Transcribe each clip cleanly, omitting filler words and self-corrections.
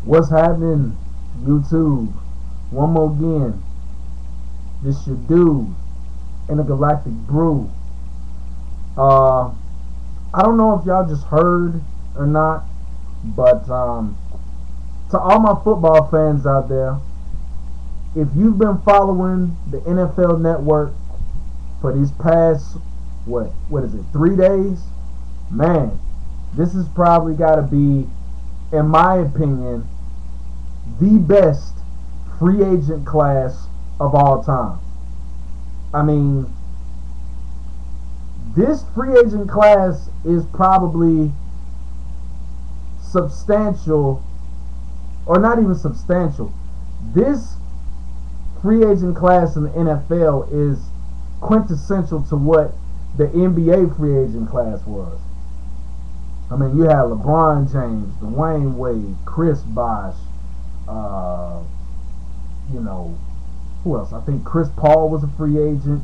What's happening, YouTube? One more again. This your dude, Intergalactic Brew. I don't know if y'all just heard or not, but to all my football fans out there, if you've been following the NFL Network for these past what is it, 3 days, man, this has probably got to be, in my opinion, the best free agent class of all time. I mean, this free agent class is probably substantial, or not even substantial. This free agent class in the NFL is quintessential to what the NBA free agent class was. I mean, you had LeBron James, Dwayne Wade, Chris Bosh, who else? I think Chris Paul was a free agent.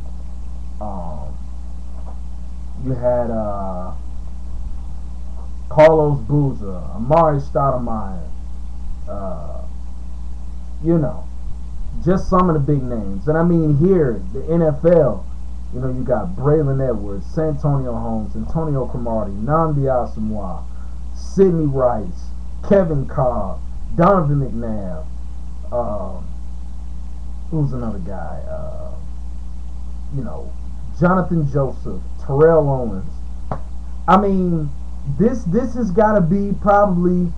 You had Carlos Boozer, Amari Stoudemire, just some of the big names. And I mean, here, the NFL, you got Braylon Edwards, Santonio Holmes, Antonio Cromartie, Nnamdi Asomugha, Sidney Rice, Kevin Cobb, Donovan McNabb, who's another guy? Jonathan Joseph, Terrell Owens. I mean, this has got to be probably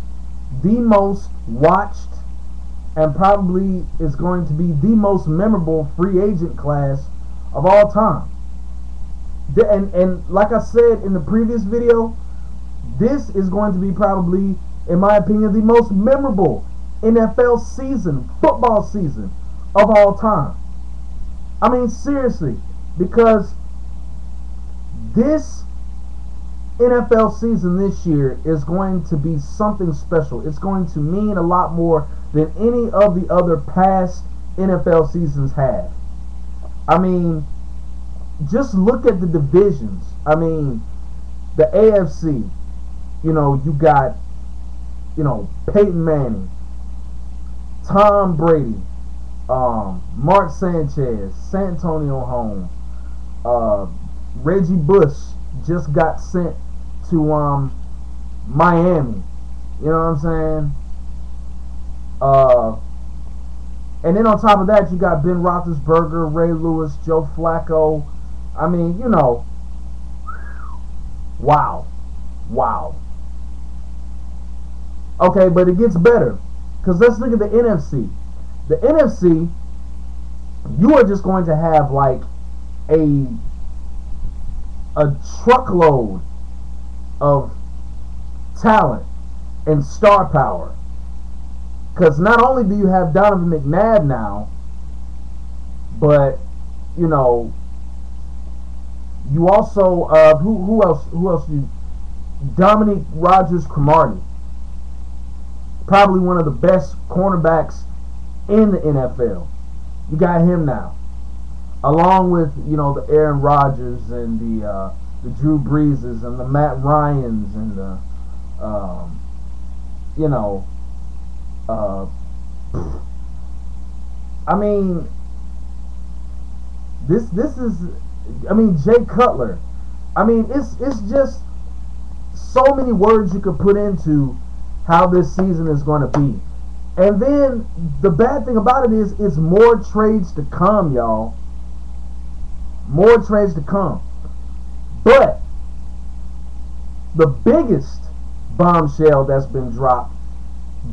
the most watched and probably is going to be the most memorable free agent class of all time. And like I said in the previous video, this is going to be probably, in my opinion, the most memorable NFL season, football season of all time. I mean, seriously, because this NFL season this year is going to be something special. It's going to mean a lot more than any of the other past NFL seasons have. I mean, just look at the divisions. I mean, the AFC, you got, Peyton Manning, Tom Brady, Mark Sanchez, Santonio Holmes, Reggie Bush just got sent to Miami. You know what I'm saying? And then on top of that, you got Ben Roethlisberger, Ray Lewis, Joe Flacco. I mean, wow. Okay, but it gets better. Because let's look at the NFC. The NFC, you are just going to have like a truckload of talent and star power. Because not only do you have Donovan McNabb now, but you also who else you Dominique Rodgers-Cromartie, probably one of the best cornerbacks in the NFL. You got him now, along with the Aaron Rodgers and the Drew Breeses and the Matt Ryans and the I mean, this is, I mean, Jay Cutler. I mean, it's just so many words you could put into how this season is going to be. And then the bad thing about it is it's more trades to come, y'all. More trades to come. But the biggest bombshell that's been dropped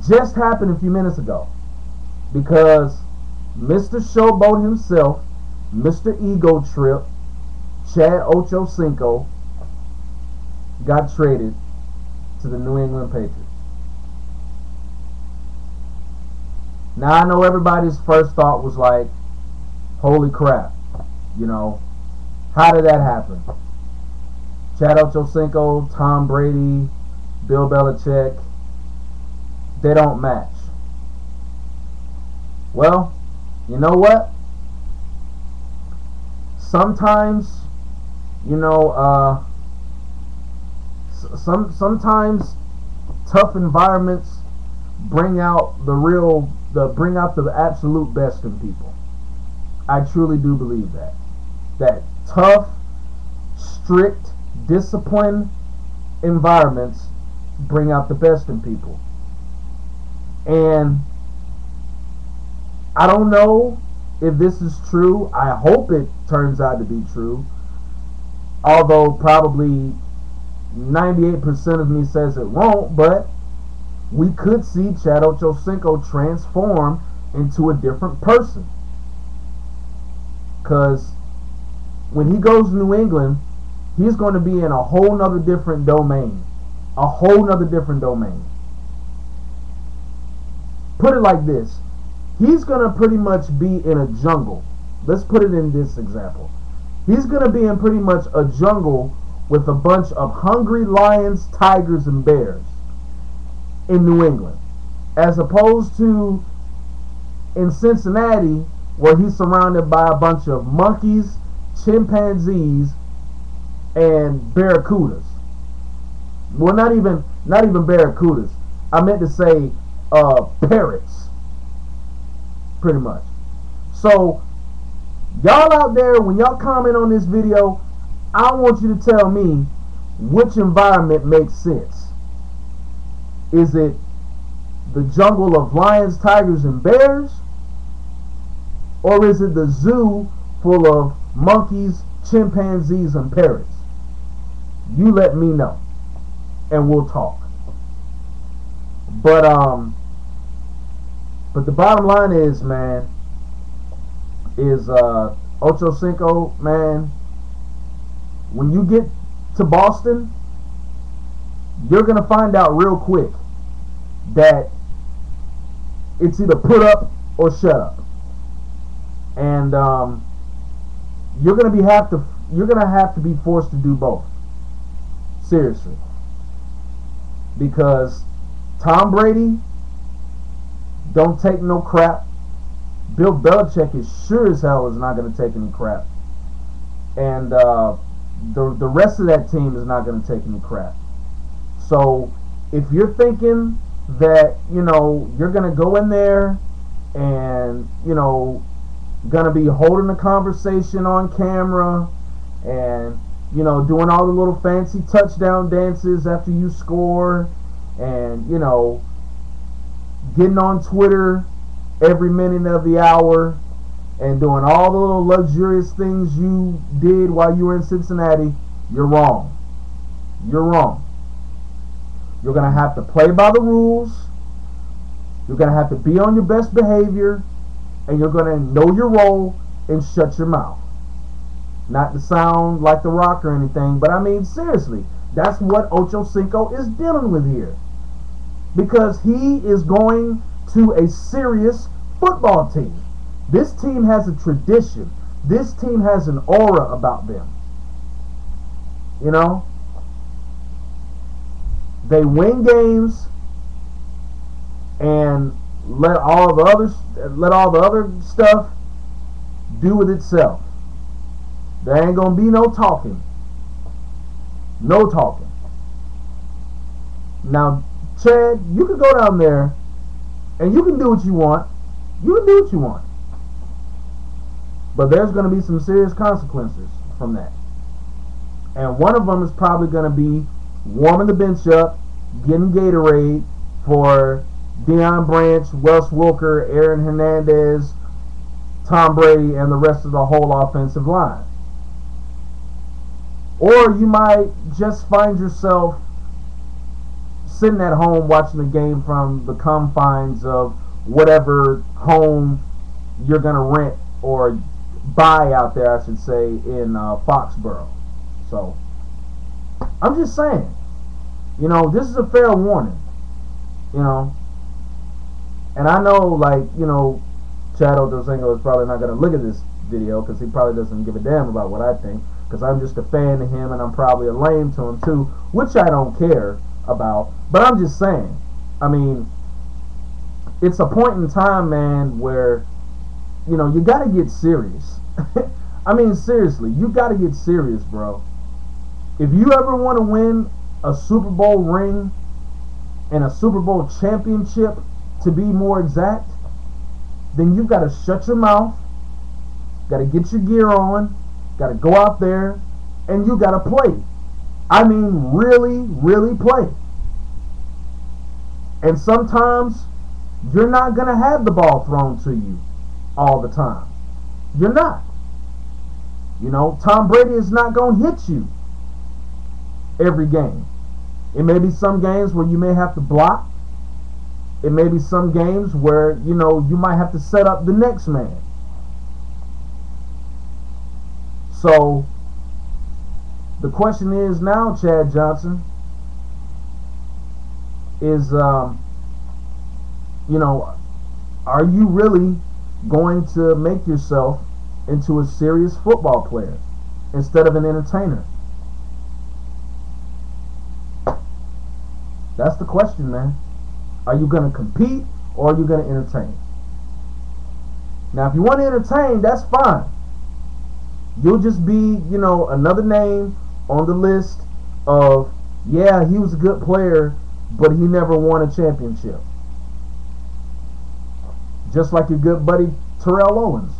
just happened a few minutes ago, because Mr. Showboat himself, Mr. Ego Trip, Chad Ochocinco, got traded to the New England Patriots. Now, I know everybody's first thought was like, holy crap, how did that happen? Chad Ochocinco, Tom Brady, Bill Belichick, they don't match. Well, you know what? Sometimes, sometimes tough environments bring out bring out the absolute best in people. I truly do believe that. That tough, strict, disciplined environments bring out the best in people. And I don't know if this is true. I hope it turns out to be true. Although probably 98% of me says it won't, but we could see Chad Ochocinco transform into a different person. Because when he goes to New England, he's going to be in a whole nother different domain. A whole nother different domain. Put it like this. He's going to pretty much be in a jungle. Let's put it in this example. He's going to be in pretty much a jungle with a bunch of hungry lions, tigers, and bears in New England. As opposed to in Cincinnati, where he's surrounded by a bunch of monkeys, chimpanzees, and barracudas. Well, not even barracudas. I meant to say parrots, pretty much. So, y'all out there, when y'all comment on this video, I want you to tell me which environment makes sense. Is it the jungle of lions, tigers, and bears? Or is it the zoo full of monkeys, chimpanzees, and parrots? You let me know, and we'll talk. But the bottom line is, man, is Ochocinco, man, when you get to Boston, you're going to find out real quick that it's either put up or shut up. And you're going to have to be forced to do both. Seriously. Because Tom Brady don't take no crap. Bill Belichick is sure as hell is not going to take any crap. And the rest of that team is not going to take any crap. So if you're thinking that, you're going to go in there and, going to be holding a conversation on camera and, doing all the little fancy touchdown dances after you score and, getting on Twitter every minute of the hour and doing all the little luxurious things you did while you were in Cincinnati, you're wrong. You're wrong. You're going to have to play by the rules. You're going to have to be on your best behavior. And you're going to know your role and shut your mouth. Not to sound like The Rock or anything, but I mean, seriously, that's what Ochocinco is dealing with here. Because he is going to a serious football team. This team has a tradition. This team has an aura about them. They win games and let all the other stuff do with itself. There ain't gonna be no talking. No talking. Now, Chad, you can go down there and you can do what you want. You can do what you want. But there's gonna be some serious consequences from that. And one of them is probably gonna be warming the bench up, getting Gatorade for Deion Branch, Wes Welker, Aaron Hernandez, Tom Brady, and the rest of the whole offensive line. Or you might just find yourself sitting at home watching the game from the confines of whatever home you're going to rent or buy out there, I should say, in Foxborough. So, I'm just saying, this is a fair warning, And I know, Chad Ochocinco is probably not going to look at this video because he probably doesn't give a damn about what I think, because I'm just a fan of him and I'm probably a lame to him too, which I don't care about. But I'm just saying, I mean, it's a point in time, man, where, you got to get serious. I mean, seriously, you got to get serious, bro. If you ever want to win a Super Bowl ring and a Super Bowl championship to be more exact, then you've got to shut your mouth, got to get your gear on, got to go out there, and you got to play. I mean, really, really play. And sometimes you're not going to have the ball thrown to you all the time. You're not. You know, Tom Brady is not going to hit you every game. It may be some games where you may have to block. It may be some games where, you know, you might have to set up the next man. So, the question is now, Chad Johnson, is, you know, are you really going to make yourself into a serious football player instead of an entertainer? That's the question, man. Are you going to compete or are you going to entertain? Now, if you want to entertain, that's fine. You'll just be, you know, another name on the list of, yeah, he was a good player, but he never won a championship. Just like your good buddy Terrell Owens.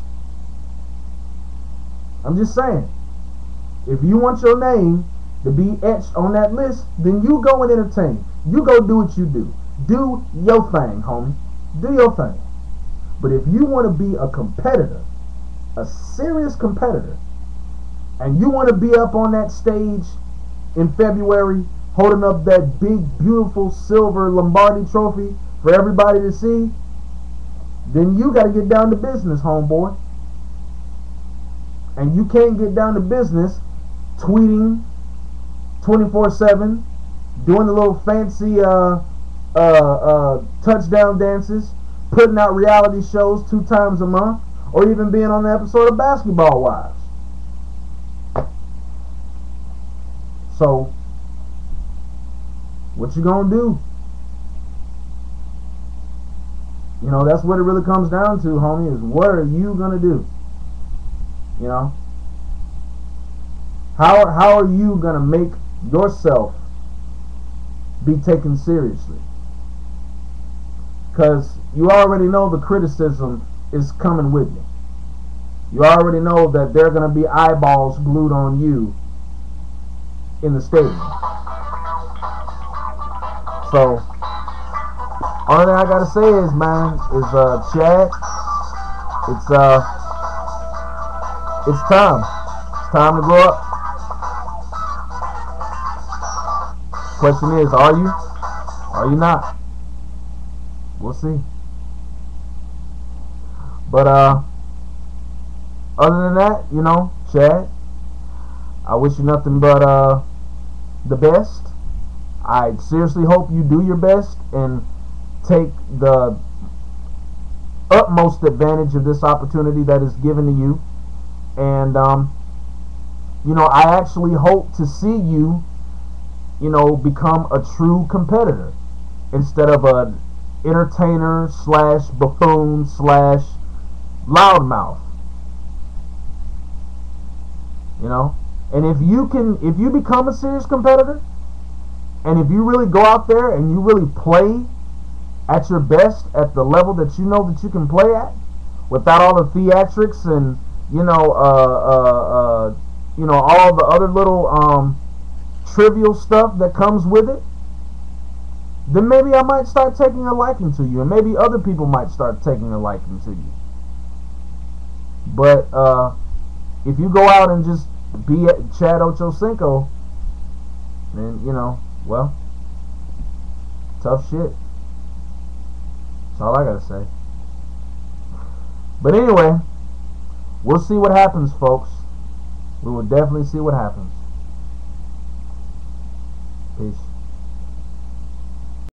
I'm just saying, if you want your name to be etched on that list, then you go and entertain. You go do what you do. Do your thing, homie. Do your thing. But if you want to be a competitor, a serious competitor, and you want to be up on that stage in February holding up that big, beautiful silver Lombardi trophy for everybody to see, then you got to get down to business, homeboy. And you can't get down to business tweeting 24/7, doing the little fancy touchdown dances, putting out reality shows 2 times a month, or even being on an episode of Basketball Wives. So, what you gonna do? You know, that's what it really comes down to, homie, is what are you gonna do? You know? How are you gonna make yourself be taken seriously? Because you already know the criticism is coming with you. You already know that there are going to be eyeballs glued on you in the stadium. So, only thing I got to say is, man, is Chad, it's time. It's time to grow up. Question is, are you? Are you not? We'll see. But other than that, you know, Chad, I wish you nothing but the best. I seriously hope you do your best and take the utmost advantage of this opportunity that is given to you. And you know, I actually hope to see you, you know, become a true competitor instead of a entertainer slash buffoon slash loudmouth. You know, and if you become a serious competitor, and if you really go out there and you really play at your best at the level that you know that you can play at, without all the theatrics and you know all the other little trivial stuff that comes with it, then maybe I might start taking a liking to you, and maybe other people might start taking a liking to you. But if you go out and just be Chad Ochocinco, then, you know, well, tough shit. That's all I gotta say. But anyway, we'll see what happens, folks. We will definitely see what happens. Peace.